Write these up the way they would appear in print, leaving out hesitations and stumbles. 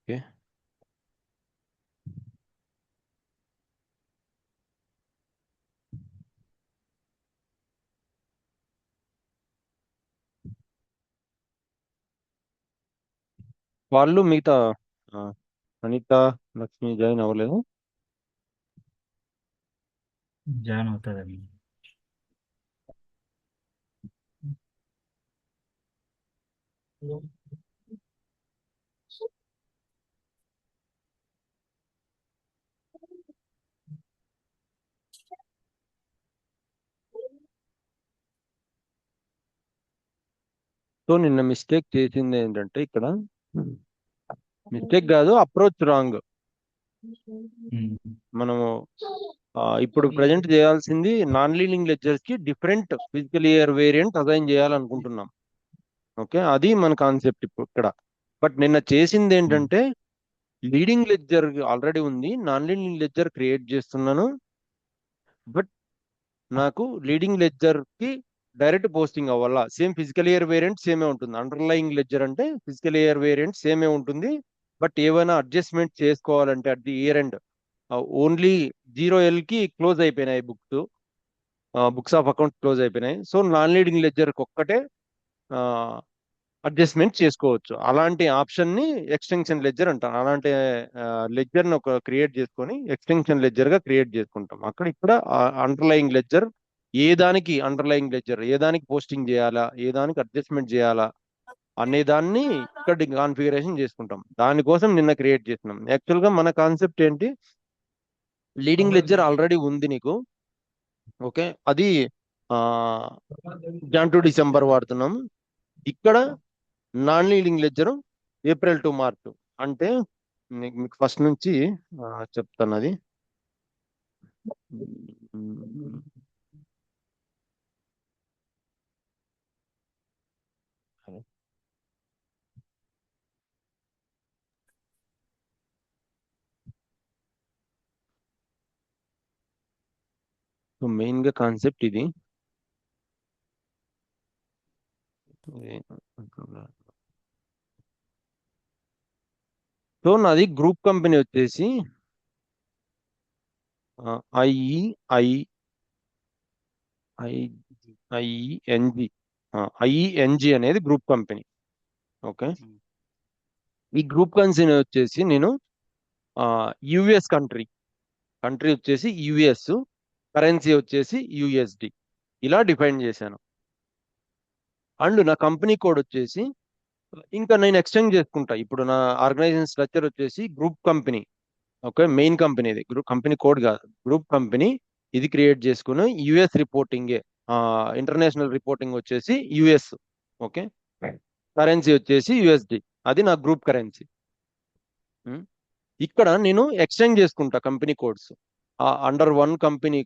Okay. వాళ్ళు మిగతా ఆ, అనిత, లక్ష్మి జాయిన్ అవ్వలేదు. జాయిన్ అవుతుందండి. సో నిన్న మిస్టేక్ చేసింది ఏంటంటే ఇక్కడ మిస్టేక్ కాదు, అప్రోచ్ రాంగ్. ఉమ్. మనము ఇప్పుడు ప్రజెంట్ చేయాల్సింది నాన్ లీడింగ్ లెడ్జర్స్ కి different physical year variant assign చేయాలనుకుంటున్నాం. ఓకే, అది మన కాన్సెప్ట్ ఇప్పుడు ఇక్కడ. బట్ నిన్న చేసింది ఉమ్. ఏంటంటే లీడింగ్ లెడ్జర్ ఆల్రెడీ ఉంది, నాన్ లీడింగ్ లెడ్జర్ క్రియేట్ చేస్తున్నాను. బట్ నాకు లీడింగ్ లెడ్జర్ కి డైరెక్ట్ పోస్టింగ్ అవ్వాలా. సేమ్ ఫిజికల్ ఇయర్ వేరియంట్ సేమే ఉంటుంది. అండర్లయింగ్ లెడ్జర్ అంటే ఫిజికల్ ఇయర్ వేరియంట్ సేమే ఉంటుంది. బట్ ఏమైనా అడ్జస్ట్మెంట్ చేసుకోవాలంటే at the year end only 0L కి క్లోజ్ అయిపోయినాయి books. Books of account close అయిపోయినాయి. సో నాన్ లీడింగ్ లెడ్జర్ ఒక్కటే అడ్జస్ట్మెంట్ చేసుకోవచ్చు. అలాంటి ఆప్షన్ ని ఎక్స్టెన్షన్ లెడ్జర్ అంటాం. అలాంటి లెడ్జర్ ని ఒక క్రియేట్ చేసుకొని ఎక్స్టెన్షన్ లెడ్జర్ గా క్రియేట్ చేసుకుంటాం. అక్కడ ఇక్కడ అండర్లయింగ్ లెడ్జర్, ఏ దానికి అండర్లయింగ్ లెడ్జర్, ఏ దానికి పోస్టింగ్ చేయాలా, ఏ దానికి అడ్జస్ట్మెంట్ చేయాలా అనే దాన్ని ఇక్కడ కాన్ఫిగరేషన్ చేసుకుంటాం. దానికోసం నిన్న క్రియేట్ చేసినాం. యాక్చువల్ గా మన కాన్సెప్ట్ ఏంటి, లీడింగ్ లెడ్జర్ ఆల్రెడీ ఉంది నీకు. ఓకే, అది జాన్ టు డిసెంబర్ వాడుతున్నాం. ఇక్కడ non leading ledger April to March. అంటే మీకు ఫస్ట్ నుంచి చెప్తాను అది. సో మెయిన్ గా కాన్సెప్ట్ ఇది. సో నాది గ్రూప్ కంపెనీ వచ్చేసి ఐఈఐ ఐ ఐఎన్జి ఐఎన్జి అనేది గ్రూప్ కంపెనీ. ఓకే, ఈ గ్రూప్ కంపెనీ వచ్చేసి నేను యుఎస్ కంట్రీ, కంట్రీ వచ్చేసి యుఎస్, కరెన్సీ వచ్చేసి యుఎస్డి, ఇలా డిఫైన్ చేశాను. అండ్ నా కంపెనీ కోడ్ వచ్చేసి ఇంకా నేను ఎక్స్టెండ్ చేసుకుంటా. ఇప్పుడు నా ఆర్గనైజేషన్ స్ట్రక్చర్ వచ్చేసి group company. Okay, main company ఇది, గ్రూప్ కంపెనీ కోడ్ కాదు, గ్రూప్ కంపెనీ. ఇది క్రియేట్ చేసుకుని యుఎస్ రిపోర్టింగే, ఇంటర్నేషనల్ రిపోర్టింగ్ వచ్చేసి యుఎస్. ఓకే, కరెన్సీ వచ్చేసి యుఎస్డి, అది నా గ్రూప్ కరెన్సీ. ఇక్కడ నేను ఎక్స్టెండ్ చేసుకుంటా company codes. Under one company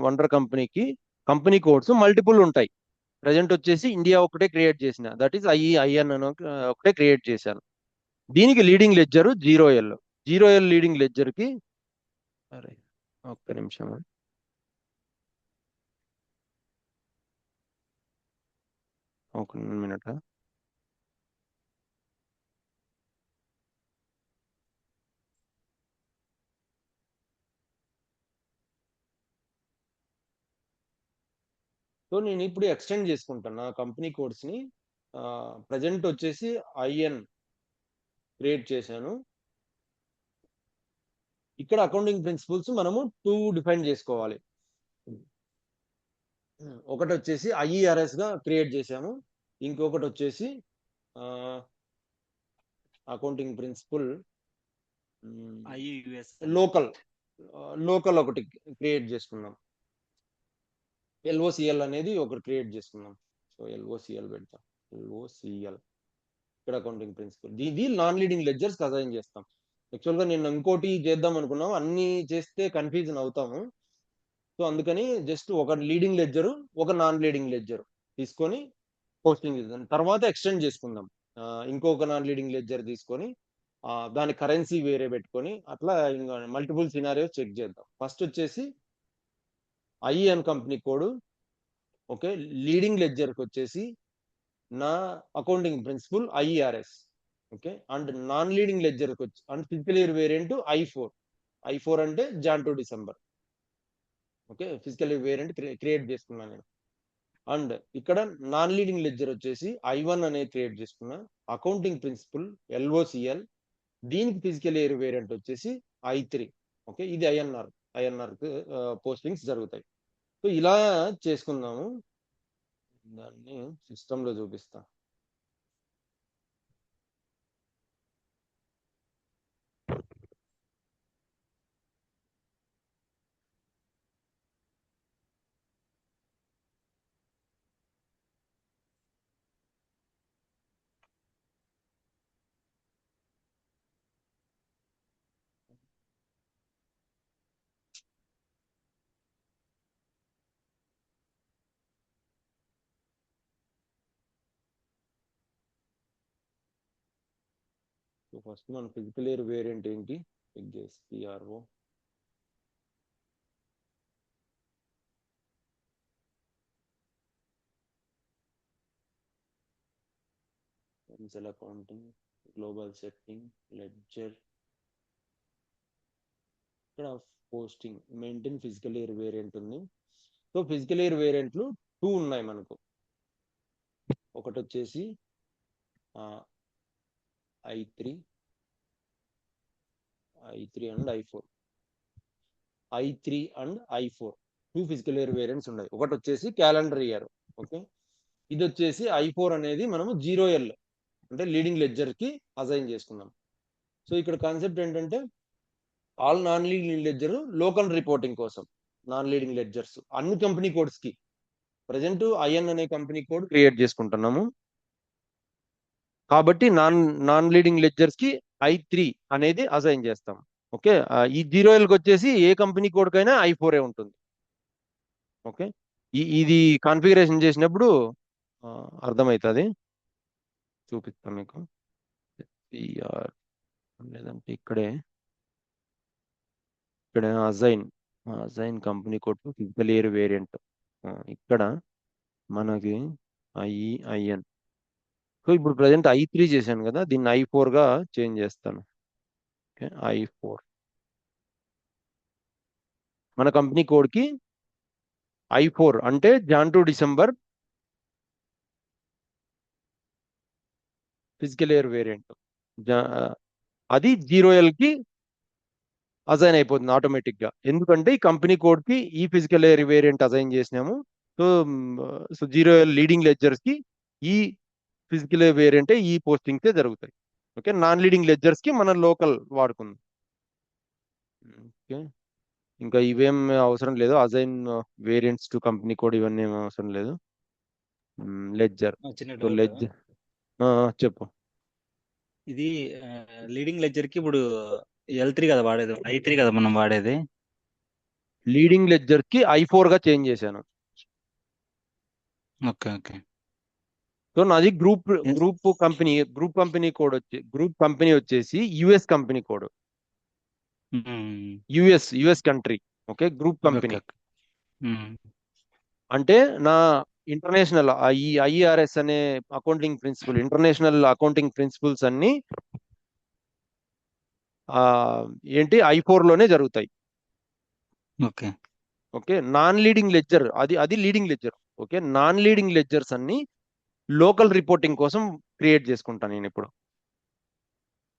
under కంపెనీకి కంపెనీ కోడ్స్ మల్టిపుల్ ఉంటాయి. ప్రజెంట్ వచ్చేసి ఇండియా ఒకటే క్రియేట్ చేసిన, దట్ ఈస్ ఐఎన్ అని ఒకటే క్రియేట్ చేశాను. దీనికి leading ledger 0L. 0L leading ledger కి, అరే ఒక్క నిమిషం, ఒక మినిట్. సో నేను ఇప్పుడు ఎక్స్టెండ్ చేసుకుంటాను నా కంపెనీ కోడ్స్ ని. ప్రజెంట్ వచ్చేసి ఐఎన్ క్రియేట్ చేశాను. ఇక్కడ అకౌంటింగ్ ప్రిన్సిపల్స్ మనము టూ డిఫైన్ చేసుకోవాలి. ఒకటి వచ్చేసి ఐఈఆర్ఎస్ గా క్రియేట్ చేశాము. ఇంకొకటి వచ్చేసి అకౌంటింగ్ ప్రిన్సిపల్ ఐయుఎస్. లోకల్, లోకల్ ఒకటి క్రియేట్ చేసుకున్నాం. ఎల్ఓసిఎల్ అనేది ఒకటి క్రియేట్ చేసుకున్నాం. సో ఎల్ఓసిఎల్ పెడతాం. ఎల్ఓసిఎల్ ఇక్కడ అకౌంటింగ్ ప్రిన్సిపల్, ఇది నాన్ లీడింగ్ లెడ్జర్స్ అసైన్ చేస్తాం. యాక్చువల్ గా నేను ఇంకోటి చేద్దాం అనుకున్నాం, అన్ని చేస్తే కన్ఫ్యూజన్ అవుతాము. సో అందుకని జస్ట్ ఒక లీడింగ్ లెడ్జర్, ఒక నాన్ లీడింగ్ లెడ్జర్ తీసుకొని పోస్టింగ్ చేద్దాం. తర్వాత ఎక్స్టెండ్ చేసుకుందాం. ఇంకొక నాన్ లీడింగ్ లెడ్జర్ తీసుకొని దాని కరెన్సీ వేరే పెట్టుకొని అట్లా ఇంకా మల్టిపుల్ సినారియోస్ చెక్ చేద్దాం. ఫస్ట్ వచ్చేసి IN company code. Okay, leading లెడ్జర్కి వచ్చేసి నా accounting principle IRS. Okay. And non leading ledger వచ్చి and physical year variant I4 అంటే Jan to December. Okay, physical year variant create చేసుకున్నాను నేను. అండ్ ఇక్కడ నాన్ లీడింగ్ లెడ్జర్ వచ్చేసి I1 అనేది క్రియేట్ చేసుకున్నా. అకౌంటింగ్ ప్రిన్సిపల్ LOCL, దీనికి ఫిజికల్ ఇయర్ వేరియంట్ వచ్చేసి I3. ఓకే, ఇది ఐఎన్ఆర్ పోస్టింగ్స్ జరుగుతాయి. సో ఇలా చేసుకుందాము. దాన్ని సిస్టమ్ లో చూపిస్తా. సో ఫస్ట్ మన ఫిజికల్ ఇయర్ వేరియంట్ ఏంటి చెక్ చేసి PRO. Pencil accounting, global setting, ledger. ఇక్కడ posting maintain physical year variant ఉంది. సో ఫిజికల్ ఇయర్ వేరియంట్లు 2 ఉన్నాయి మనకు. ఒకటి వచ్చేసి I3 and I4. I3 and I4 2 physical year variants ఉన్నాయి. ఒకటి వచ్చేసి క్యాలెండర్ ఇయర్. ఓకే, ఇది వచ్చేసి I4 అనేది మనము 0L అంటే లీడింగ్ లెడ్జర్ కి అసైన్ చేసుకుందాం. సో ఇక్కడ కాన్సెప్ట్ ఏంటంటే all non leading ledger local reporting కోసం నాన్ లీడింగ్ లెడ్జర్స్ అన్ని కంపెనీ కోడ్స్ కి ప్రజెంట్ IN అనే కంపెనీ కోడ్ క్రియేట్ చేసుకుంటున్నాము. కాబట్టి నాన్ లీడింగ్ లెడ్జర్స్ కి I3 అనేది అసైన్ చేస్తాం. ఓకే, ఈ 0L కి వచ్చేసి ఏ కంపెనీ కోడ్ కైనా I4 ఉంటుంది. ఓకే, ఇది కాన్ఫిగరేషన్ చేసినప్పుడు అర్థమవుతుంది. చూపిస్తాం మీకు. లేదంటే ఇక్కడ అజైన్ company code physical year variant ఇక్కడ మనకి IN. సో ఇప్పుడు ప్రజెంట్ I3 చేశాను కదా, దీన్ని I4 గా చేంజ్ చేస్తాను. ఓకే, I4 మన కంపెనీ కోడ్ కి I4 అంటే Jan to December physical year variant. అది 0L కి అసైన్ అయిపోతుంది ఆటోమేటిక్ గా. ఎందుకంటే ఈ కంపెనీ కోడ్ కి ఈ ఫిజికల్ ఇయర్ వేరియంట్ అసైన్ చేసినాము. సో 0L లీడింగ్ లెడ్జర్స్ కి ఈ ఫిజికల్ ఇయర్ వేరియంట్ ఈ పోస్టింగ్సే జరుగుతాయి. ఓకే, నాన్ లీడింగ్ లెడ్జర్స్ కి మనం లోకల్ వాడుకుందాం. ఓకే, ఇంకా ఇవేం అవసరం లేదు. అజైన్ వేరియంట్స్ టు కంపెనీ కోడ్ ఇవన్నీ ఏం అవసరం లేదు. లెడ్జర్ చిన్న సో డౌట్. లెడ్జర్ చెప్పు. ఇది లీడింగ్ లెడ్జర్ కి ఇప్పుడు L3 కదా వాడేది, I3 కదా మనం వాడేది. లీడింగ్ లెడ్జర్ కి I4 గా చేంజ్ చేశాను. Okay okay. సో నాది గ్రూప్ కంపెనీ వచ్చేసి US company code. US country. Okay, group company అంటే నా ఇంటర్నేషనల్ ఈ IRS అనే accounting principle, international accounting principles అన్ని ఏంటి I4 లోనే జరుగుతాయి. Okay okay, non leading ledger అది leading ledger. Okay, non leading ledgers అన్ని లోకల్ రిపోర్టింగ్ కోసం క్రియేట్ చేసుకుంటాను నేను ఇప్పుడు.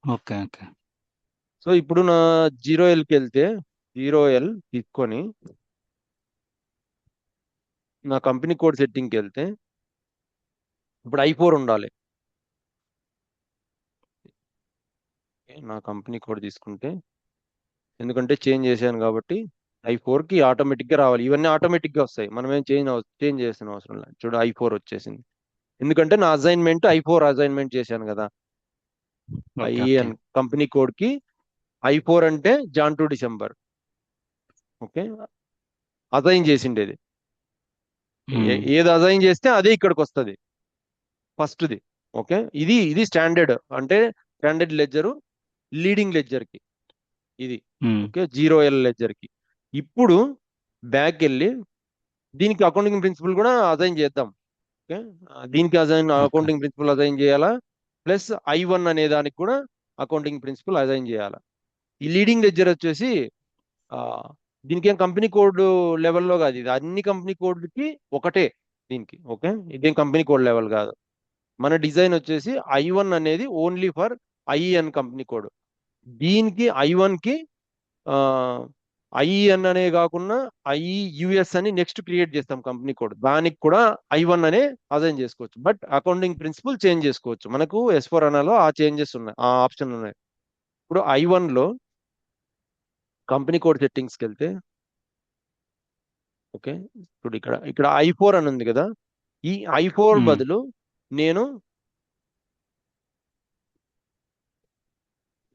Okay okay. సో ఇప్పుడు నా 0Lకి వెళ్తే 0L తీసుకొని నా కంపెనీ కోడ్ సెట్టింగ్కి వెళ్తే ఇప్పుడు I4 ఉండాలి. నా కంపెనీ కోడ్ తీసుకుంటే, ఎందుకంటే చేంజ్ చేశాను కాబట్టి I4 కి ఆటోమేటిక్ గా రావాలి. ఇవన్నీ ఆటోమేటిక్ గా వస్తాయి, మనం ఏం చేంజ్ చేసిన అవసరం లేదు. చూడు I4 వచ్చేసింది, ఎందుకంటే నా అసైన్మెంట్ I4 అసైన్మెంట్ చేశాను కదా. IN కంపెనీ కోడ్ కి I4 అంటే Jan to December. Okay, assign చేసిండేది ఏది అసైన్ చేస్తే అదే ఇక్కడికి వస్తుంది ఫస్ట్ది. ఓకే, ఇది స్టాండర్డ్ అంటే స్టాండర్డ్ లెడ్జరు లీడింగ్ లెడ్జర్ కి ఇది. ఓకే, 0L లెడ్జర్ కి. ఇప్పుడు బ్యాక్ వెళ్ళి దీనికి అకౌంటింగ్ ప్రిన్సిపల్ కూడా అసైన్ చేద్దాం. ఓకే, దీనికి అకౌంటింగ్ ప్రిన్సిపల్ అసైన్ చేయాలా, ప్లస్ I1 అనే దానికి కూడా అకౌంటింగ్ ప్రిన్సిపల్ అసైన్ చేయాలి. ఈ లీడింగ్ లెడ్జర్ వచ్చేసి ఆ, దీనికి ఏం కంపెనీ కోడ్ లెవెల్లో కాదు, ఇది అన్ని కంపెనీ కోడ్కి ఒకటే దీనికి. ఓకే, ఇదేం కంపెనీ కోడ్ లెవెల్ కాదు. మన డిజైన్ వచ్చేసి I1 అనేది only for IEN company code. దీనికి I1 కి IEN అనే కాకుండా IEUS అని నెక్స్ట్ క్రియేట్ చేస్తాం కంపెనీ కోడ్, దానికి కూడా I1 అనే అసైన్ చేసుకోవచ్చు. బట్ అకౌంటింగ్ ప్రిన్సిపల్ చేంజ్ చేసుకోవచ్చు. మనకు S4 అనాలో ఆ చేంజెస్ ఉన్నాయి, ఆ ఆప్షన్ ఉన్నాయి. ఇప్పుడు I1 లో కంపెనీ కోడ్ సెట్టింగ్స్కి వెళ్తే, ఓకే, ఇప్పుడు ఇక్కడ ఇక్కడ I4 అని ఉంది కదా, ఈ I4 బదులు నేను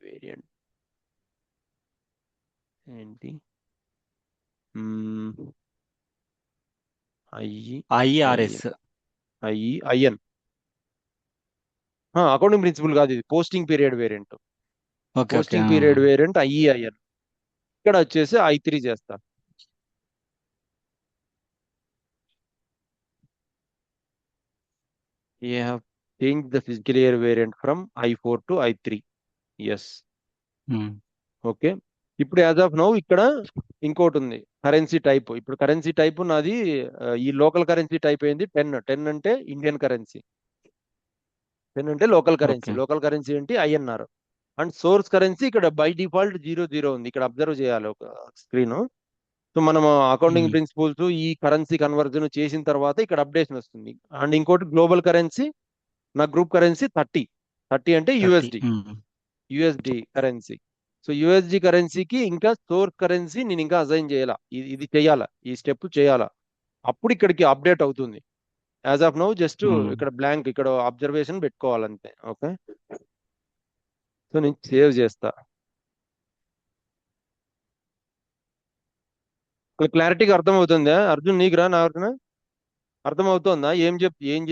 వేరియంట్ ఏంటి ఐఆర్ఎస్ IEIN అకౌంటింగ్ ప్రిన్సిపల్ కాదు, ఇది posting period variant. Okay okay posting period variant IEIN. ఇక్కడ వచ్చేసి I3 చేస్తా. You have changed the physical year variant from I4 to I3. Yes. Okay, ఇప్పుడు యాజ్ ఆఫ్ నౌ ఇక్కడ ఇంకోటి ఉంది, కరెన్సీ టైప్. ఇప్పుడు కరెన్సీ టైప్ నాది ఈ లోకల్ కరెన్సీ టైప్ ఏంది 10 అంటే ఇండియన్ కరెన్సీ, 10 అంటే local currency. Okay local currency ఏంటి INR. అండ్ సోర్స్ కరెన్సీ ఇక్కడ బై డిఫాల్ట్ 00 ఉంది, ఇక్కడ అబ్జర్వ్ చేయాలి ఒక స్క్రీన్. సో మనం అకౌంటింగ్ ప్రిన్సిపల్స్ ఈ కరెన్సీ కన్వర్జన్ చేసిన తర్వాత ఇక్కడ అప్డేషన్ వస్తుంది. అండ్ ఇంకోటి గ్లోబల్ కరెన్సీ, నా గ్రూప్ కరెన్సీ 30 అంటే యుఎస్డి కరెన్సీ. సో యుఎస్డి కరెన్సీకి ఇంకా సోర్స్ కరెన్సీ నేను ఇంకా అసైన్ చేయాలా, ఇది చేయాలా, ఈ స్టెప్ చేయాలా, అప్పుడు ఇక్కడికి అప్డేట్ అవుతుంది. యాజ్ ఆఫ్ నౌ జస్ట్ ఇక్కడ బ్లాంక్, ఇక్కడ అబ్జర్వేషన్ పెట్టుకోవాలంతే. ఓకే, సో నేను సేవ్ చేస్తా. క్లారిటీగా అర్థమవుతుందా అర్జున్? నీకు రా, నాకు అర్థమవుతుందా ఏం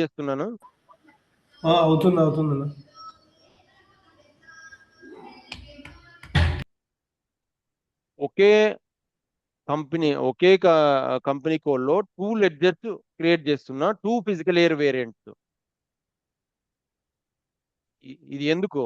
చేస్తున్నాను? అవుతుంది అవుతుంది. ఒకే కంపెనీ కోడ్లో 2 లెడ్జర్స్ క్రియేట్ చేస్తున్నా, 2 ఫిజికల్ ఇయర్ వేరియంట్స్. ఇది ఎందుకు?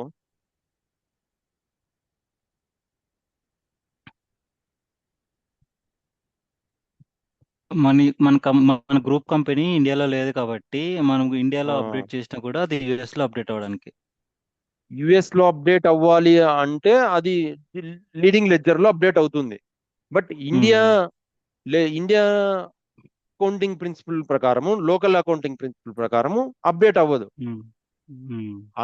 మన గ్రూప్ కంపెనీ ఇండియాలో లేదు కాబట్టి మనం ఇండియాలో అప్డేట్ చేసినా కూడా అది యుఎస్ లో అప్డేట్ అవ్వడానికి. యుఎస్ లో అప్డేట్ అవ్వాలి అంటే అది లీడింగ్ లెడ్జర్ లో అప్డేట్ అవుతుంది. బట్ ఇండియా అకౌంటింగ్ ప్రిన్సిపల్ ప్రకారము, లోకల్ అకౌంటింగ్ ప్రిన్సిపల్ ప్రకారము అప్డేట్ అవ్వదు.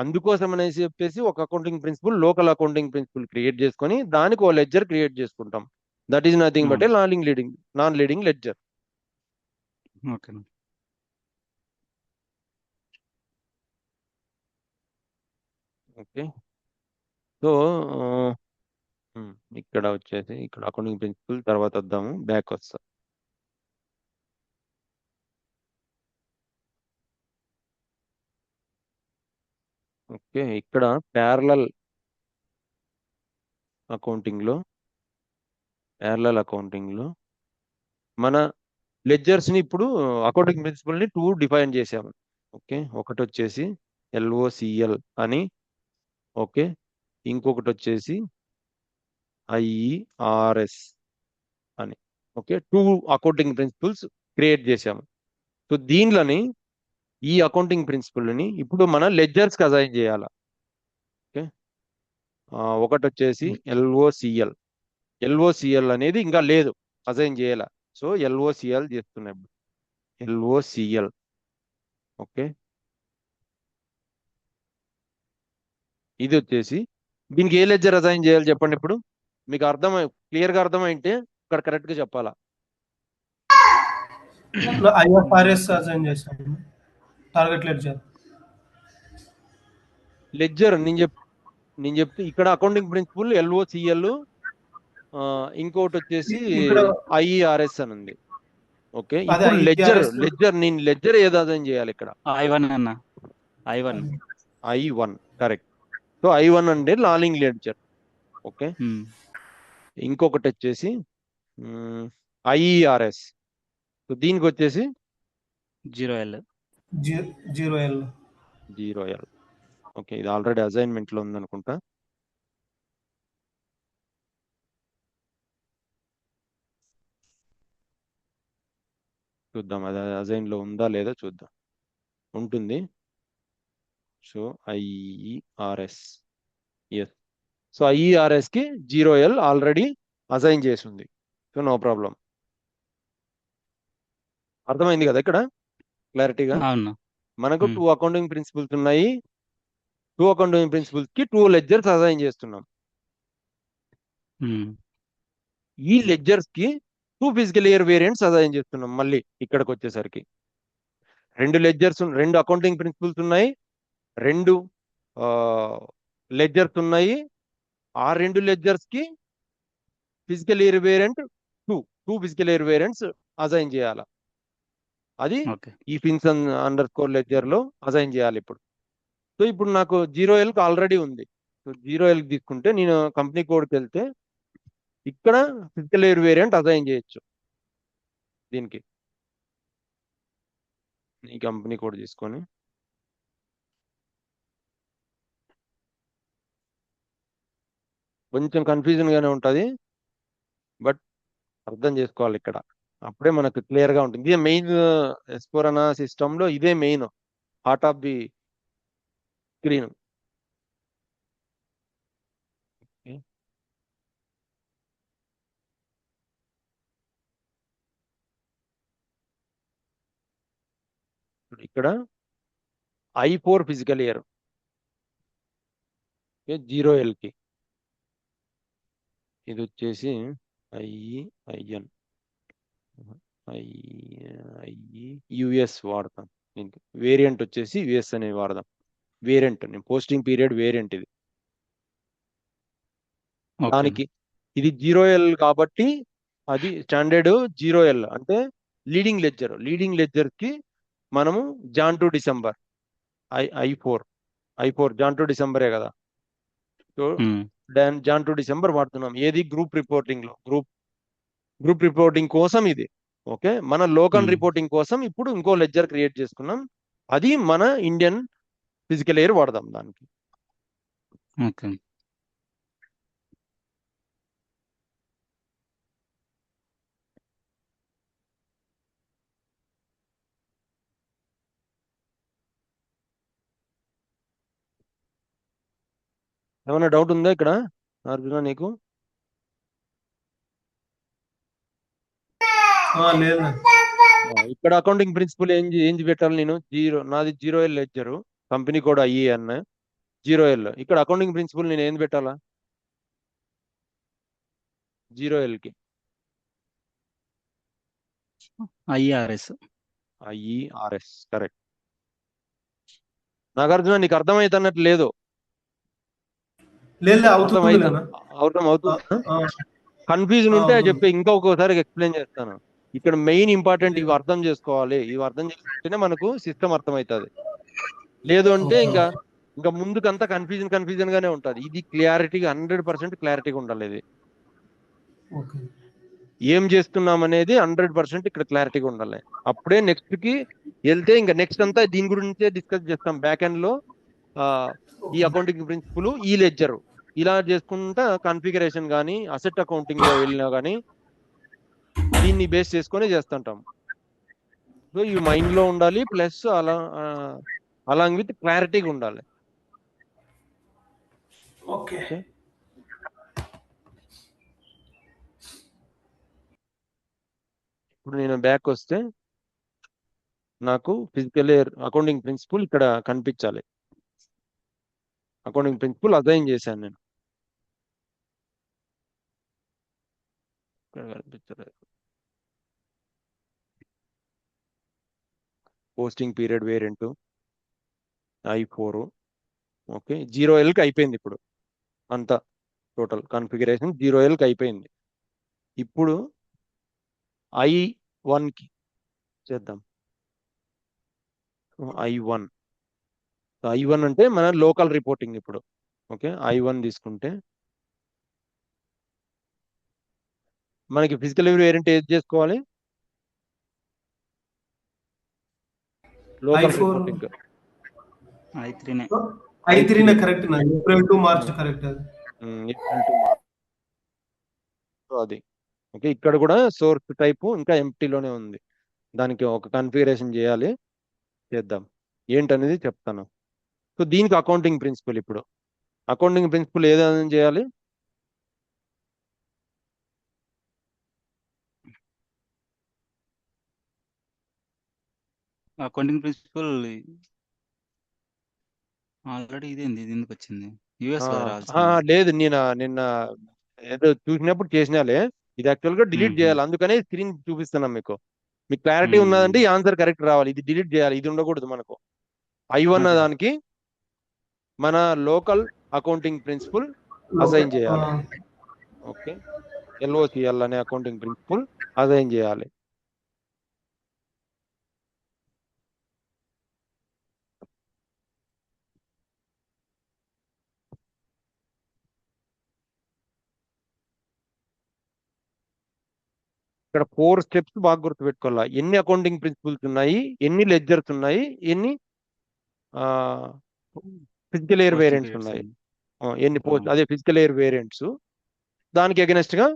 అందుకోసం అనేసి చెప్పేసి ఒక accounting principle, local accounting principle create చేసుకొని దానికి ఓ లెడ్జర్ క్రియేట్ చేసుకుంటాం. That is nothing but a non leading ledger. Okay okay, so ఇక్కడ వచ్చేసి ఇక్కడ అకౌంటింగ్ ప్రిన్సిపల్ తర్వాత వద్దాము, బ్యాక్ వస్తా. ఓకే, ఇక్కడ ప్యారలల్ అకౌంటింగ్ లో మన లెడ్జర్స్ ని ఇప్పుడు అకౌంటింగ్ ప్రిన్సిపల్ ని 2 డిఫైన్ చేసాము. ఓకే, ఒకటి వచ్చేసి LOCL అని, ఓకే, ఇంకొకటి వచ్చేసి IERS అని. ఓకే, 2 అకౌంటింగ్ ప్రిన్సిపల్స్ క్రియేట్ చేసాము. సో దీనిలోని ఈ అకౌంటింగ్ ప్రిన్సిపల్ని ఇప్పుడు మన లెడ్జర్స్కి అసైన్ చేయాలి. ఓకే, ఒకటి వచ్చేసి LOCL అనేది ఇంకా లేదు, అసైన్ చేయాల. సో LOCL చేస్తున్నాయి. LOCL, ఓకే, ఇది వచ్చేసి దీనికి ఏ లెడ్జర్ అసైన్ చేయాలి చెప్పండి. ఇప్పుడు మీకు క్లియర్గా అర్థమైంటే ఇక్కడ కరెక్ట్గా చెప్పాలా. IFRS అసైన్ చేశాను, టార్గెట్ లెడ్జర్ నేను చెప్తే ఇక్కడ అకౌంటింగ్ ప్రిన్సిపల్ LOCL, ఇంకోటి వచ్చేసి IERS అని ఉంది. ఓకే, ఇప్పుడు నేను లెడ్జర్ ఏది అసైన్ చేయాలి ఇక్కడ? I1 correct. సో I1 అంటే లాలింగ్ లెడ్జర్. ఓకే, ఇంకొకటి వచ్చేసి IERS. సో దీనికి వచ్చేసి 0L. ఓకే, ఇది ఆల్రెడీ అసైన్మెంట్ లో ఉందనుకుంటా. చూద్దాం అది అసైన్ లో ఉందా లేదా చూద్దాం. ఉంటుంది. So IERS, S. So IERS కి 0L ఆల్రెడీ అసైన్ చేసి ఉంది. So no problem. అర్థమైంది కదా ఇక్కడ క్లారిటీగా? అవునా. మనకు ఉమ్, 2 అకౌంటింగ్ ప్రిన్సిపల్స్ ఉన్నాయి. 2 అకౌంటింగ్ ప్రిన్సిపల్స్ కి 2 లెడ్జర్స్ అసైన్ చేస్తున్నాం. ఉమ్, ఈ లెడ్జర్స్ కి 2 ఫిజికల్ ఇయర్ వేరియంట్స్ అసైన్ చేస్తున్నాం. మళ్ళీ ఇక్కడికి వచ్చేసరికి 2 లెడ్జర్స్, 2 అకౌంటింగ్ ప్రిన్సిపల్స్ ఉన్నాయి, 2 లెడ్జర్స్ ఉన్నాయి. ఆ 2 లెడ్జర్స్ కి physical year variant 2 physical year variants assign చేయాలి. అది ఓకే. ఈ ఫిన్సన్ అండర్ స్కోర్ లెడ్జర్ లో అసైన్ చేయాలి ఇప్పుడు. సో ఇప్పుడు నాకు 0L కి ఆల్రెడీ ఉంది. సో 0L తీసుకుంటే నేను కంపెనీ కోడ్కి వెళ్తే ఇక్కడ ఫిజికల్ ఇయర్ వేరియంట్ అసైన్ చేయొచ్చు దీనికి. ఈ కంపెనీ కోడ్ తీసుకొని కొంచెం కన్ఫ్యూజన్ గానే ఉంటది, బట్ అర్థం చేసుకోవాలి ఇక్కడ. అప్పుడే మనకు క్లియర్ గా ఉంటుంది. ఇదే మెయిన్ ఎస్పోరనా సిస్టమ్ లో ఇదే main heart of the screen. ఇక్కడ I4 ఫిజికల్ ఇయర్ 0L కి ఇది వచ్చేసి ఐఎన్ యుఎస్ వాడతాం. దీనికి వేరియంట్ వచ్చేసి యుఎస్ అనేది వాడదాం. వేరియంట్ పోస్టింగ్ పీరియడ్ వేరియంట్ ఇది. ఓకే. దానికి ఇది 0L కాబట్టి అది స్టాండర్డ్ 0L అంటే లీడింగ్ లెడ్జర్. లీడింగ్ లెడ్జర్ కి మనము జాన్ టు డిసెంబర్ ఐ4 జాన్ టు డిసెంబరే కదా. So um, Jan to December వాడుతున్నాం. ఏది గ్రూప్ రిపోర్టింగ్ లో గ్రూప్ రిపోర్టింగ్ కోసం ఇది. ఓకే, మన లోకల్ ఉమ్, రిపోర్టింగ్ కోసం ఇప్పుడు ఇంకో లెడ్జర్ క్రియేట్ చేసుకున్నాం. అది మన ఇండియన్ ఫిజికల్ ఇయర్ వాడదాం దానికి. ఓకే. ఏమైనా డౌట్ ఉందా ఇక్కడ అర్జున నీకు? లేదు. ఇక్కడ అకౌంటింగ్ ప్రిన్సిపల్ ఏం పెట్టాలి నేను? నాది 0L లెడ్జర్, కంపెనీ కూడా IEN 0L. ఇక్కడ అకౌంటింగ్ ప్రిన్సిపల్ నేను ఏం పెట్టాలా 0L కి? ఐఆర్ఎస్. IERS correct. నాగార్జున నీకు అర్థమైతున్నట్టు లేదు? లేదు అవుతుంది కదా. అవుతుందా? ఆ, కన్ఫ్యూజన్ ఉంటే అవుతుంది. చెప్పి ఇంకొకసారి ఎక్స్ప్లెయిన్ చేస్తాను. ఇక్కడ మెయిన్ ఇంపార్టెంట్ ఇవి అర్థం చేసుకోవాలి. ఇవి అర్థం చేసుకుంటేనే మనకు సిస్టమ్ అర్థమవుతుంది. లేదు అంటే ఓకే. ఇంకా ముందుకంతా కన్ఫ్యూజన్ గానే ఉంటది. ఇది క్లారిటీగా 100% క్లారిటీగా ఉండాలి. ఇది ఓకే. ఏం చేస్తున్నాం అనేది 100% ఇక్కడ క్లారిటీగా ఉండాలి. అప్పుడే నెక్స్ట్ కి వెళ్తే ఇంకా నెక్స్ట్ అంతా దీని గురించే డిస్కస్ చేస్తాం. బ్యాక్ ఎండ్ లో ఈ అకౌంటింగ్ ప్రిన్సిపల్, ఈ లెడ్జర్ ఇలా చేసుకుంటా కాన్ఫిగరేషన్ కానీ అసెట్ అకౌంటింగ్ లో వెళ్ళినా కానీ దీన్ని బేస్ చేసుకొని చేస్తుంటాం. సో ఇవి మైండ్ లో ఉండాలి, ప్లస్ అలాంగ్ విత్ క్లారిటీగా ఉండాలి. ఓకే. ఇప్పుడు నేను బ్యాక్ వస్తే నాకు ఫిజికల్ ఇయర్ అకౌంటింగ్ ప్రిన్సిపల్ ఇక్కడ కనిపించాలి. అకౌంటింగ్ ప్రిన్సిపల్ అసైన్ చేశాను నేను. ఇక్కడ కనిపించలేదు. Posting period variant I4. Okay, 0L కి అయిపోయింది ఇప్పుడు. అంతా టోటల్ కాన్ఫిగరేషన్ 0L కి అయిపోయింది. ఇప్పుడు I1 కి చేద్దాం. I1 అంటే మన లోకల్ రిపోర్టింగ్ ఇప్పుడు. ఓకే, I1 తీసుకుంటే మనకి ఫిజికల్ వేరియంట్ ఏది చేసుకోవాలి? Local I4. రిపోర్టింగ్ I3నే. I3 నా కరెక్ట్ నా ఏప్రిల్ టు మార్చ్ కరెక్ట్ అది. April to March. అది ఓకే. ఇక్కడ కూడా సోర్స్ టైపు ఇంకా ఎంప్టీలోనే ఉంది. దానికి ఒక కన్ఫిగరేషన్ చేయాలి, చేద్దాం. ఏంటనేది చెప్తాను. సో దీనికి అకౌంటింగ్ ప్రిన్సిపల్, ఇప్పుడు అకౌంటింగ్ ప్రిన్సిపల్ ఏదైనా చేయాలి. అకౌంటింగ్ ప్రిన్సిపల్ ఆల్రెడీ ఇదేంది, ఇది ఎందుకు వచ్చింది? యుఎస్ కదా రావాల్సింది. లేదు, నిన్న ఏదో చూసినప్పుడు చేసినాలే. ఇది యాక్చువల్ గా డిలీట్ చేయాలి, అందుకనే స్క్రీన్ చూపిస్తున్నాం మీకు. మీకు క్లారిటీ ఉన్నదంటే ఈ ఆన్సర్ కరెక్ట్ రావాలి. ఇది డిలీట్ చేయాలి, ఇది ఉండకూడదు మనకు. I1 Okay. దానికి మన లోకల్ అకౌంటింగ్ ప్రిన్సిపల్ అసైన్ చేయాలి. ఓకే, LOCL అనే అకౌంటింగ్ ప్రిన్సిపల్ అసైన్ చేయాలి. ఇక్కడ 4 స్టెప్స్ బాగా గుర్తుపెట్టుకోవాలా. ఎన్ని అకౌంటింగ్ ప్రిన్సిపల్స్ ఉన్నాయి, ఎన్ని లెడ్జర్స్ ఉన్నాయి, ఎన్ని physical air Posting variants periods ఉన్నాయి, ఉంది. ఎన్ని పోస్ట్, అదే ఫిజికల్ ఎయిర్ వేరియంట్స్, దానికి అగెనెస్ట్ గా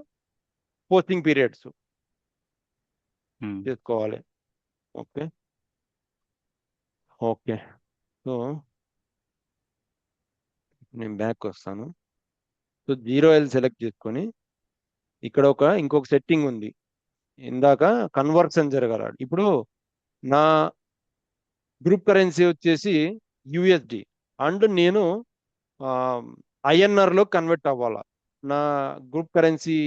పోస్టింగ్ పీరియడ్స్ చేసుకోవాలి. Okay okay. సో నేను బ్యాక్ వస్తాను. సో 0L సెలెక్ట్ చేసుకొని ఇక్కడ ఇంకొక సెట్టింగ్ ఉంది. ఇందాక కన్వర్షన్ జరగాలి. ఇప్పుడు నా గ్రూప్ కరెన్సీ వచ్చేసి USD అండ్ నేను INR లో కన్వర్ట్ అవ్వాలా. నా గ్రూప్ కరెన్సీ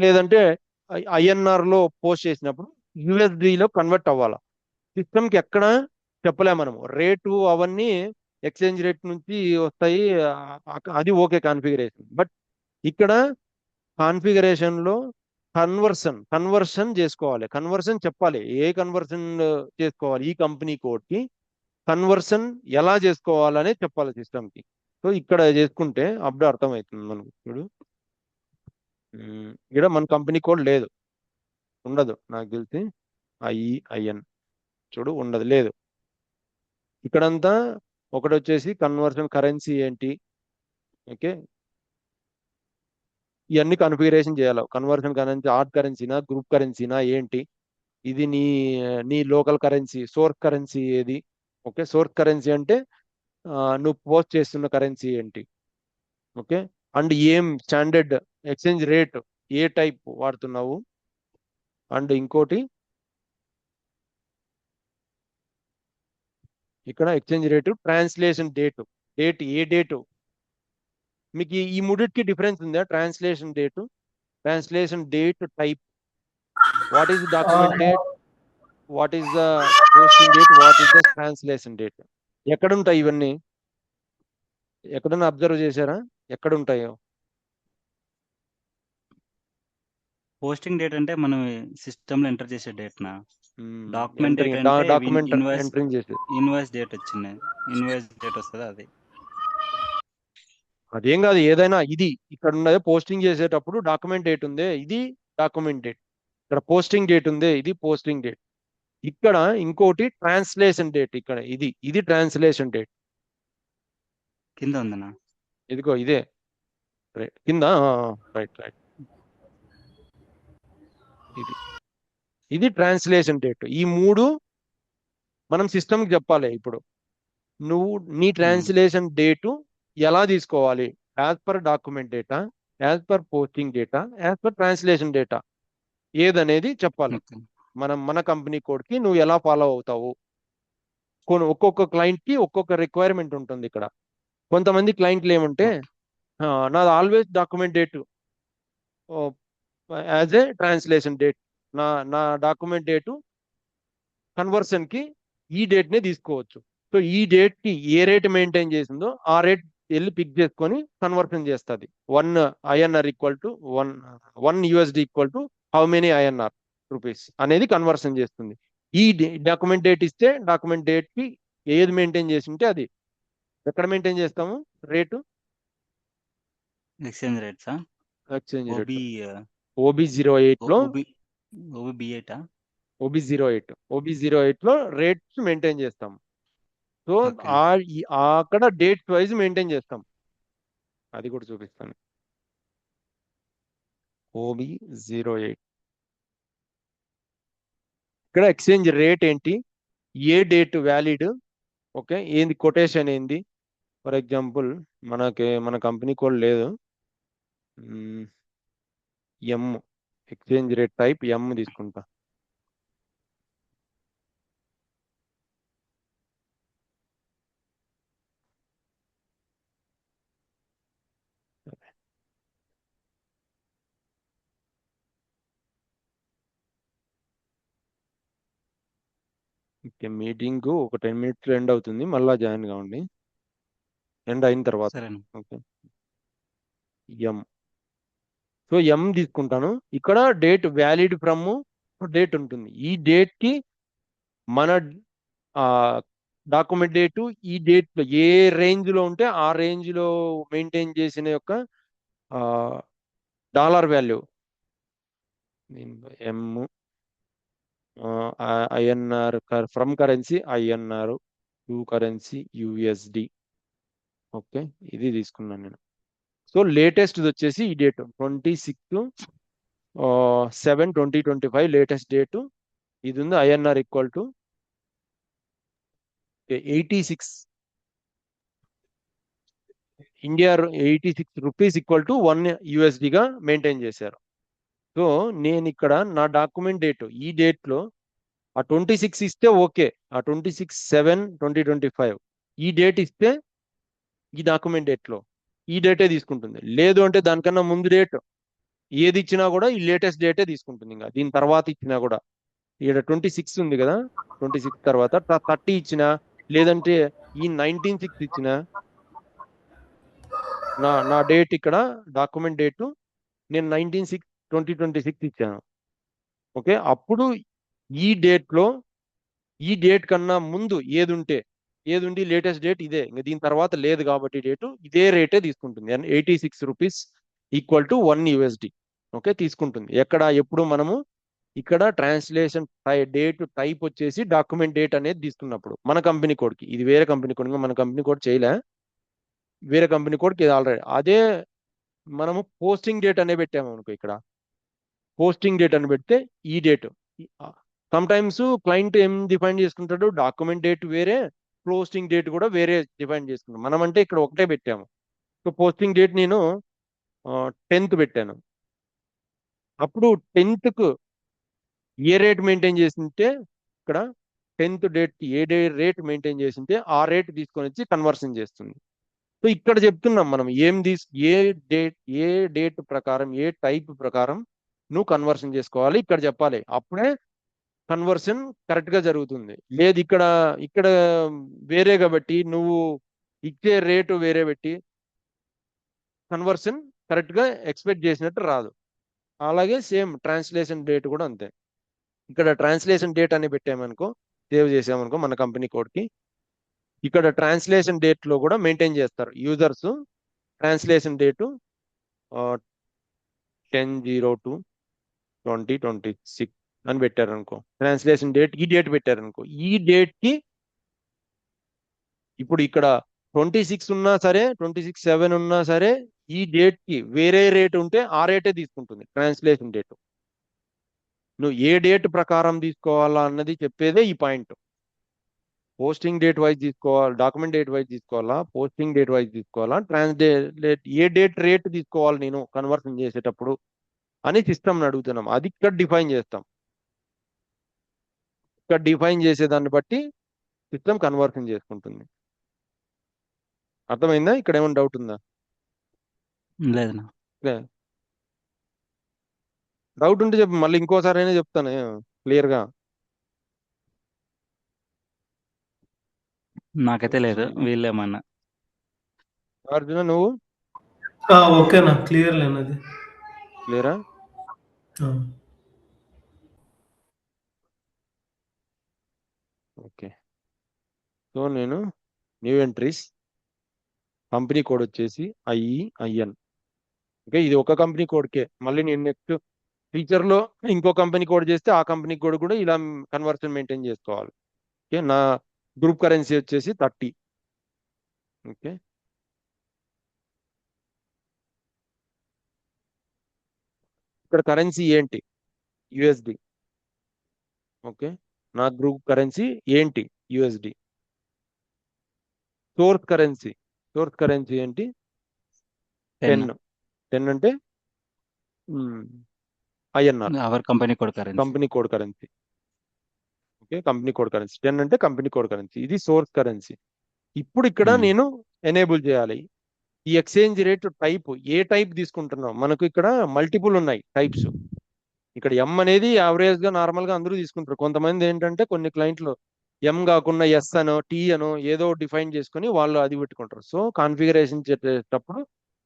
లేదంటే INR లో పోస్ట్ చేసినప్పుడు USD లో కన్వర్ట్ అవ్వాలా. సిస్టమ్కి ఎక్కడ చెప్పలేము మనము. రేటు అవన్నీ ఎక్స్చేంజ్ రేట్ నుంచి వస్తాయి, అది ఓకే కాన్ఫిగరేషన్. బట్ ఇక్కడ కాన్ఫిగరేషన్ లో కన్వర్షన్ చేసుకోవాలి. కన్వర్షన్ చెప్పాలి, ఏ కన్వర్షన్ చేసుకోవాలి, ఈ కంపెనీ కోడ్ కి కన్వర్షన్ ఎలా చేసుకోవాలనే చెప్పాలి సిస్టమ్కి. సో ఇక్కడ చేసుకుంటే అప్పుడు అర్థమవుతుంది మనకు. ఇప్పుడు ఇక్కడ మన కంపెనీ కోడ్ లేదు, ఉండదు నాకు తెలిసి. IN చూడు, ఉండదు, లేదు. ఇక్కడంతా ఒకటి వచ్చేసి కన్వర్షన్ కరెన్సీ ఏంటి, ఓకే, ఇవన్నీ కన్ఫిగరేషన్ చేయాలి. కన్వర్షన్ కరెన్సీ ఆర్ట్ కరెన్సీనా, గ్రూప్ కరెన్సీనా, ఏంటి, ఇది నీ లోకల్ కరెన్సీ, సోర్స్ కరెన్సీ ఏది. ఓకే, సోర్స్ కరెన్సీ అంటే నువ్వు పోస్ట్ చేస్తున్న కరెన్సీ ఏంటి. ఓకే, అండ్ ఏం స్టాండర్డ్ ఎక్స్చేంజ్ రేట్, ఏ టైప్ వాడుతున్నావు. అండ్ ఇంకోటి ఇక్కడ ఎక్స్చేంజ్ రేటు, ట్రాన్స్లేషన్ డేట్, ఏ డేటు. మీకు ఈ మూడిటికి డిఫరెన్స్ ఉందా? Translation date type, what is document date, what is the posting date, what is the translation date. ఎక్కడుంటాయి ఇవన్నీ? ఎక్కడన్నా అబ్జర్వ్ చేశారా? ఎక్కడ ఉంటాయో? పోస్టింగ్ డేట్ అంటే మనం సిస్టమ్ లో ఎంటర్ చేసే డేట్ నా. డాక్యుమెంట్ డేట్ అంటే డాక్యుమెంట్ ఎంట్రింగ్ చేసే ఇన్వాయిస్ డేట్ వచ్చింది, ఇన్వాయిస్ డేట్ వస్తుంది అది. అదేం కాదు, ఏదైనా. ఇది ఇక్కడ ఉన్నది పోస్టింగ్ చేసేటప్పుడు డాక్యుమెంట్ డేట్ ఉంది, ఇది డాక్యుమెంట్ డేట్. ఇక్కడ పోస్టింగ్ డేట్ ఉంది, ఇది పోస్టింగ్ డేట్. ఇక్కడ ఇంకోటి ట్రాన్స్లేషన్ డేట్, ఇక్కడ ఇది ట్రాన్స్లేషన్ డేట్. కింద ఉందన్నా, ఇదిగో ఇదే కింద. రైట్, ఇది ట్రాన్స్లేషన్ డేట్. ఈ మూడు మనం సిస్టమ్కి చెప్పాలి. ఇప్పుడు నువ్వు నీ ట్రాన్స్లేషన్ డేటు ఎలా తీసుకోవాలి, as per document data, as per posting data, as per translation data, ఏదనేది చెప్పాలి. మన కంపెనీ కోడ్కి నువ్వు ఎలా ఫాలో అవుతావు. ఒక్కొక్క క్లయింట్కి ఒక్కొక్క రిక్వైర్మెంట్ ఉంటుంది. ఇక్కడ కొంతమంది క్లయింట్లు ఏమంటే, నాది always document date as a translation date, నా డాక్యుమెంట్ డేటు కన్వర్షన్కి ఈ డేట్నే తీసుకోవచ్చు. సో ఈ డేట్కి ఏ రేట్ మెయింటైన్ చేసిందో ఆ రేట్ వెళ్ళి పిక్ చేసుకొని కన్వర్షన్ చేస్తుంది. 1 INR equal to 1 USD equal to how many INR rupees అనేది కన్వర్షన్ చేస్తుంది. ఈ డాక్యుమెంట్ డేట్ ఇస్తే డాక్యుమెంట్ డేట్కి ఏది మెయింటైన్ చేసి ఉంటే అది. ఎక్కడ మెయింటైన్ చేస్తాము rate? Exchange rates, exchange rate OB08 లో, OB8 OB08 లో రేట్స్ మెయింటైన్ చేస్తాము. So okay. అక్కడ డేట్ వైజ్ మెయింటైన్ చేస్తాం. అది కూడా చూపిస్తాను. OB08 ఇక్కడ ఎక్స్చేంజ్ రేట్ ఏంటి, ఏ డేట్ వ్యాలిడ్, ఓకే, ఏంది కొటేషన్ ఏంది. ఫర్ ఎగ్జాంపుల్ మన కంపెనీ కోడ్ లేదు, ఎం, ఎక్స్చేంజ్ రేట్ టైప్ ఎం తీసుకుంటా. ఓకే, మీటింగ్ ఒక 10 minutes ఎండ్ అవుతుంది, మళ్ళా జాయిన్ కావండి ఎండ్ అయిన తర్వాత. సరేనా. ఓకే, ఎం. సో ఎం తీసుకుంటాను. ఇక్కడ డేట్ వ్యాలిడ్ ఫ్రమ్ డేట్ ఉంటుంది. ఈ డేట్ కి మన డాక్యుమెంట్ డేటు ఈ డేట్ లో ఏ రేంజ్ లో ఉంటే ఆ రేంజ్ లో మెయింటైన్ చేసిన యొక్క dollar value M, INR from currency INR to currency USD. Okay, ఇది తీసుకున్నాను నేను. సో లేటెస్ట్ వచ్చేసి ఈ డేట్ 26/7/2025 లేటెస్ట్ డేటు ఇది ఉంది. INR equal to 86 India, 86 rupees equal to 1 గా మెయింటైన్ చేశారు. సో నేను ఇక్కడ నా డాక్యుమెంట్ డేట్ ఈ డేట్ లో ఆ 26 ఇస్తే ఓకే, ఆ 26/7/2025 ఈ డేట్ ఇస్తే ఈ డాక్యుమెంట్ డేట్ లో ఈ డేటే తీసుకుంటుంది. లేదు అంటే దానికన్నా ముందు డేట్ ఏది ఇచ్చినా కూడా ఈ లేటెస్ట్ డేటే తీసుకుంటుంది. ఇంకా దీని తర్వాత ఇచ్చినా కూడా ఇక్కడ 26 ఉంది కదా, 26 తర్వాత 30 ఇచ్చినా, లేదంటే ఈ 19/6 ఇచ్చిన నా డేట్ ఇక్కడ డాక్యుమెంట్ డేటు నేను 19/6/2026 ఇచ్చాను. ఓకే, అప్పుడు ఈ డేట్ లో ఈ డేట్ కన్నా ముందు ఏది ఉండి లేటెస్ట్ డేట్ ఇదే, ఇంకా దీని తర్వాత లేదు కాబట్టి డేటు ఇదే రేటే తీసుకుంటుంది. 86 rupees equal to 1 USD. Okay, తీసుకుంటుంది. ఎప్పుడు మనము ఇక్కడ ట్రాన్స్లేషన్ డేట్ టైప్ వచ్చేసి డాక్యుమెంట్ డేట్ అనేది తీసుకున్నప్పుడు మన కంపెనీ కోడ్కి, ఇది వేరే కంపెనీ కోడ్, మన కంపెనీ కోడ్ చేయలే, వేరే కంపెనీ కోడ్కి ఇది ఆల్రెడీ. అదే మనము పోస్టింగ్ డేట్ అనే పెట్టాము అనుకో, ఇక్కడ పోస్టింగ్ డేట్ అని పెడితే ఈ డేట్. సమ్ టైమ్స్ క్లయింట్ ఏం డిఫైన్ చేసుకుంటాడు, డాక్యుమెంట్ డేట్ వేరే, పోస్టింగ్ డేట్ కూడా వేరే డిఫైన్ చేసుకుంటాం. మనం అంటే ఇక్కడ ఒకటే పెట్టాము. సో పోస్టింగ్ డేట్ నేను 10th పెట్టాను. అప్పుడు 10th కు ఏ రేట్ మెయింటైన్ చేసింటే ఇక్కడ 10th డేట్ కి ఏ రేట్ మెయింటైన్ చేసింటే ఆ రేట్ తీసుకొని వచ్చి కన్వర్షన్ చేస్తుంది. సో ఇక్కడ చెప్తున్నాం మనం ఏ డేట్ ప్రకారం ఏ టైప్ ప్రకారం నువ్వు కన్వర్షన్ చేసుకోవాలి ఇక్కడ చెప్పాలి, అప్పుడే కన్వర్షన్ కరెక్ట్ గా జరుగుతుంది. లేదు ఇక్కడ వేరే కాబట్టి నువ్వు ఇచ్చే రేటు వేరే పెట్టి కన్వర్షన్ కరెక్ట్ గా ఎక్స్పెక్ట్ చేసినట్టు రాదు. అలాగే సేమ్ ట్రాన్స్లేషన్ డేట్ కూడా అంతే. ఇక్కడ ట్రాన్స్లేషన్ డేట్ అని పెట్టామనుకో, సేవ్ చేసామనుకో మన కంపెనీ కోడ్కి, ఇక్కడ ట్రాన్స్లేషన్ డేట్ లో కూడా మెయింటైన్ చేస్తారు యూజర్స్. ట్రాన్స్లేషన్ డేటు 10/02/2026 అని పెట్టారనుకో, ట్రాన్స్లేషన్ డేట్ ఈ డేట్ పెట్టారనుకో, ఈ డేట్ కి ఇప్పుడు ఇక్కడ 26 ఉన్నా సరే 26/7 ఉన్నా సరే ఈ డేట్ కి వేరే రేట్ ఉంటే ఆ రేటే తీసుకుంటుంది ట్రాన్స్లేషన్ డేట్. నువ్వు ఏ డేట్ ప్రకారం తీసుకోవాలా అన్నది చెప్పేదే ఈ పాయింట్. పోస్టింగ్ డేట్ వైజ్ తీసుకోవాలి, డాక్యుమెంట్ డేట్ వైజ్ తీసుకోవాలా, పోస్టింగ్ డేట్ వైజ్ తీసుకోవాలా, ఏ డేట్ రేట్ తీసుకోవాలి నేను కన్వర్షన్ చేసేటప్పుడు అని సిస్టమ్ని అడుగుతున్నాం. అది ఇక్కడ డిఫైన్ చేస్తాం. ఇక్కడ డిఫైన్ చేసేదాన్ని బట్టి సిస్టమ్ కన్వర్షన్ చేసుకుంటుంది. అర్థమైందా? ఇక్కడ ఏమైనా డౌట్ ఉందా? లేదన్నా. డౌట్ ఉంటే చెప్పు, మళ్ళీ ఇంకోసారి అయినా చెప్తాను క్లియర్గా. నాకైతే లేదు, వీళ్ళేమన్నా. అర్జున నువ్వు ఓకేనా, క్లియర్ లేనది. క్లియరా? ఓకే, సో నేను న్యూ ఎంట్రీస్ కంపెనీ కోడ్ వచ్చేసి IEIN. ఓకే, ఇది ఒక కంపెనీ కోడ్కే. మళ్ళీ నేను నెక్స్ట్ ఫ్యూచర్లో ఇంకో కంపెనీ కోడ్ చేస్తే ఆ కంపెనీ కోడ్ కూడా ఇలా కన్వర్షన్ మెయింటైన్ చేసుకోవాలి. ఓకే, గ్రూప్ కరెన్సీ వచ్చేసి 30. ఓకే, ఇక్కడ కరెన్సీ ఏంటి? యుఎస్డి. ఓకే, నా గ్రూప్ కరెన్సీ ఏంటి? యుఎస్డి. సోర్స్ కరెన్సీ ఏంటి? 10. 10 అంటే INR, our company code currency. Company code currency. Okay, company code currency 10 అంటే కంపెనీ కోడ్ కరెన్సీ. ఇది సోర్స్ కరెన్సీ. ఇప్పుడు ఇక్కడ నేను ఎనేబుల్ చేయాలి. ఈ ఎక్స్చేంజ్ రేట్ టైప్, ఏ టైప్ తీసుకుంటున్నాం? మనకు ఇక్కడ మల్టిపుల్ ఉన్నాయి టైప్స్. ఇక్కడ ఎం అనేది యావరేజ్ గా నార్మల్ గా అందరూ తీసుకుంటారు. కొంతమంది ఏంటంటే కొన్ని క్లయింట్లు ఎం కాకుండా ఎస్ అనో టీ అనో ఏదో డిఫైన్ చేసుకుని వాళ్ళు అది పెట్టుకుంటారు. సో కాన్ఫిగరేషన్ చేసేటప్పుడు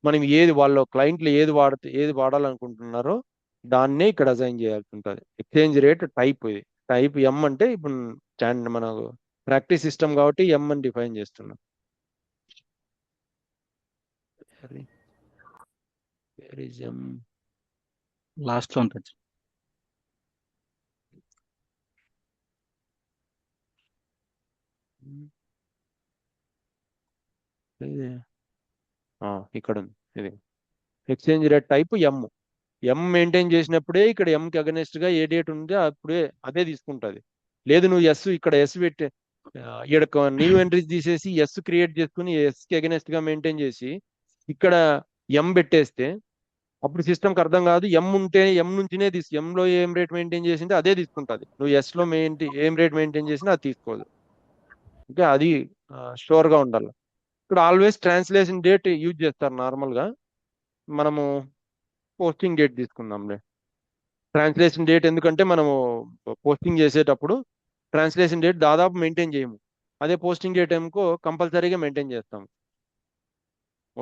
మనం వాళ్ళ క్లయింట్లు ఏది వాడాలనుకుంటున్నారో దాన్నే ఇక్కడ అసైన్ చేయాల్సి ఉంటుంది. ఎక్స్చేంజ్ రేట్ టైప్, ఇది టైప్ ఎం అంటే ఇప్పుడు మన ప్రాక్టీస్ సిస్టమ్ కాబట్టి ఎం అని డిఫైన్ చేస్తున్నాం. లాస్ట్ లో ఉంటుంది. ఇక్కడ ఉంది. ఇది ఎక్స్చేంజ్ రేట్ టైప్ ఎం మెయింటైన్ చేసినప్పుడే ఇక్కడ ఎంకి అగనెస్ట్ గా ఏ డేట్ ఉంటే అప్పుడే అదే తీసుకుంటుంది. లేదు నువ్వు ఇక్కడ ఎస్ పెట్టి ఇక్కడ న్యూ ఎంట్రీస్ తీసేసి ఎస్ క్రియేట్ చేసుకుని ఎస్ కి అగనెస్ట్ గా మెయింటైన్ చేసి ఇక్కడ ఎం పెట్టేస్తే అప్పుడు సిస్టమ్కి అర్థం కాదు. ఎం ఉంటే ఎం నుంచినే ఎంలో ఏం రేట్ మెయింటైన్ చేసింటే అదే తీసుకుంటుంది. నువ్వు ఎస్ లో ఏం రేట్ మెయింటైన్ చేసినా అది తీసుకోదు. ఓకే, అది షూర్ గా ఉండాలి. ఇక్కడ ఆల్వేస్ ట్రాన్స్లేషన్ డేట్ యూజ్ చేస్తారు నార్మల్ గా. మనము పోస్టింగ్ డేట్ తీసుకుందాంలే. ట్రాన్స్లేషన్ డేట్ ఎందుకంటే మనము పోస్టింగ్ చేసేటప్పుడు ట్రాన్స్లేషన్ డేట్ దాదాపు మెయింటైన్ చేయము. అదే పోస్టింగ్ డేట్ ఏమో కంపల్సరీగా మెయింటైన్ చేస్తాం.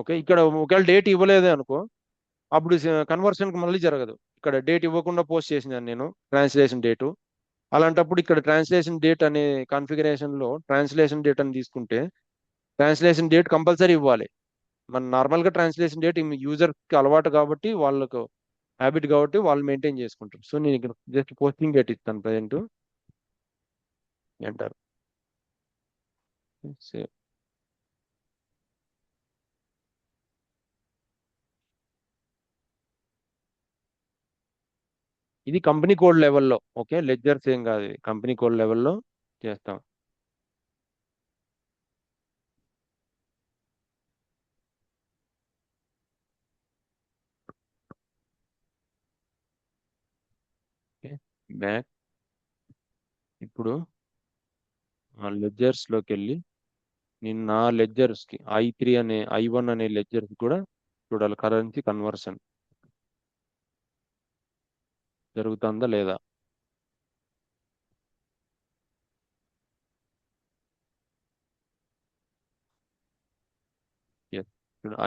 ఓకే, ఇక్కడ ఒకవేళ డేట్ ఇవ్వలేదే అనుకో అప్పుడు కన్వర్షన్కి మళ్ళీ జరగదు. ఇక్కడ డేట్ ఇవ్వకుండా పోస్ట్ చేసినాను నేను ట్రాన్స్లేషన్ డేటు. అలాంటప్పుడు ఇక్కడ ట్రాన్స్లేషన్ డేట్ అనే కాన్ఫిగరేషన్లో ట్రాన్స్లేషన్ డేట్ అని తీసుకుంటే ట్రాన్స్లేషన్ డేట్ కంపల్సరీ ఇవ్వాలి. మన నార్మల్గా ట్రాన్స్లేషన్ డేట్ యూజర్కి అలవాటు కాబట్టి వాళ్ళకు హ్యాబిట్ కాబట్టి వాళ్ళు మెయింటైన్ చేసుకుంటారు. సో నేను ఇక్కడ జస్ట్ పోస్టింగ్ డేట్ ఇస్తాను ప్రజెంట్. ఎంటర్. ఇది కంపెనీ కోడ్ లెవెల్లో. ఓకే, లెడ్జర్స్ ఏం కాదు, కంపెనీ కోడ్ లెవెల్లో చేస్తాం. Okay, back. ఇప్పుడు లెడ్జర్స్ లోకి వెళ్ళి నేను నా లెడ్జర్స్ కి I1 అనే లెడ్జర్స్ కూడా చూడాలి. కరెన్సీ కన్వర్షన్ జరుగుతుందా లేదా?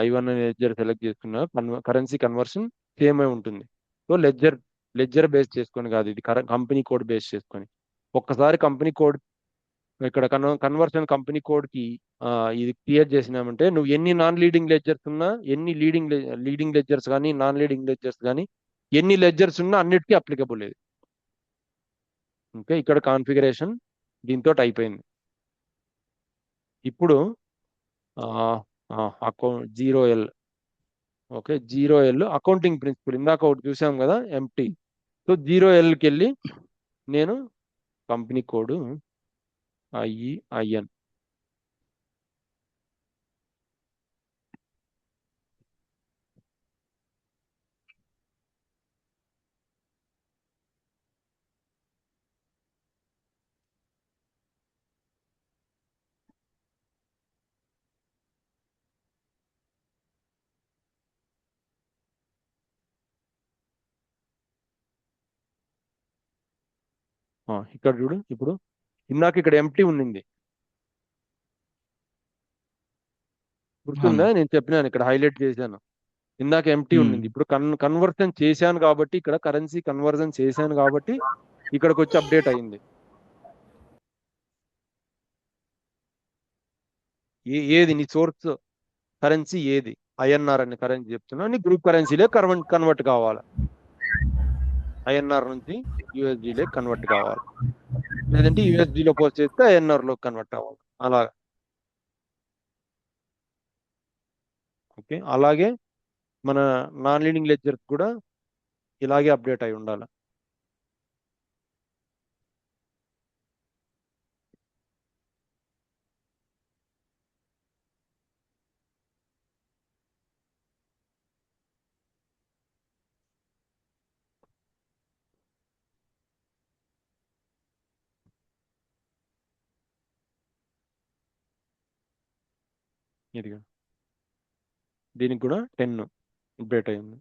I1 అనే లెడ్జర్ సెలెక్ట్ చేసుకున్నా కరెన్సీ కన్వర్షన్ సేమ్ అయి ఉంటుంది. సో లెడ్జర్ బేస్ చేసుకొని కాదు, ఇది కంపెనీ కోడ్ బేస్ చేసుకొని. ఒక్కసారి కంపెనీ కోడ్ ఇక్కడ కన్వర్షన్ కంపెనీ కోడ్ కి ఇది క్రియేట్ చేసినామంటే నువ్వు ఎన్ని నాన్ లీడింగ్ లెడ్జర్స్ ఉన్నా, ఎన్ని లీడింగ్ లెడ్జర్స్ కానీ నాన్ లీడింగ్ లెడ్జర్స్ కానీ ఎన్ని లెడ్జర్స్ ఉన్నా అన్నిటికీ అప్లికబుల్ ఇది. ఓకే, ఇక్కడ కాన్ఫిగరేషన్ దీంతో అయిపోయింది. ఇప్పుడు account 0L. Okay, 0L accounting principal ఇందాక ఒకటి చూసాం కదా ఎంటీ. సో 0Lకి వెళ్ళి నేను కంపెనీ కోడ్ IEIN. ఇక్కడ చూడు, ఇప్పుడు ఇందాక ఇక్కడ ఎంటీ ఉన్నింది గుర్తుందా? నేను చెప్పినాను ఇక్కడ హైలైట్ చేశాను. ఇందాక ఎంటీ ఉన్నింది. ఇప్పుడు కన్వర్షన్ చేశాను కాబట్టి ఇక్కడ కరెన్సీ కన్వర్జన్ చేశాను కాబట్టి ఇక్కడికి వచ్చి అప్డేట్ అయింది. ఏది నీ సోర్స్ కరెన్సీ ఏది? INR అనే కరెన్సీ చెప్తున్నా, నీ గ్రూప్ కరెన్సీలే కన్వర్ట్ కావాలి. ఐఎన్ఆర్ నుంచి యూఎస్డీలో కన్వర్ట్ కావాలి, లేదంటే యూఎస్డీలో పోస్ట్ చేస్తే ఐఎన్ఆర్లో కన్వర్ట్ అవ్వాలి అలా. ఓకే, అలాగే మన నాన్ లీడింగ్ లెడ్జర్ కూడా ఇలాగే అప్డేట్ అయి ఉండాలి. ఇదిగా దీనికి కూడా 10 అప్డేట్ అయింది.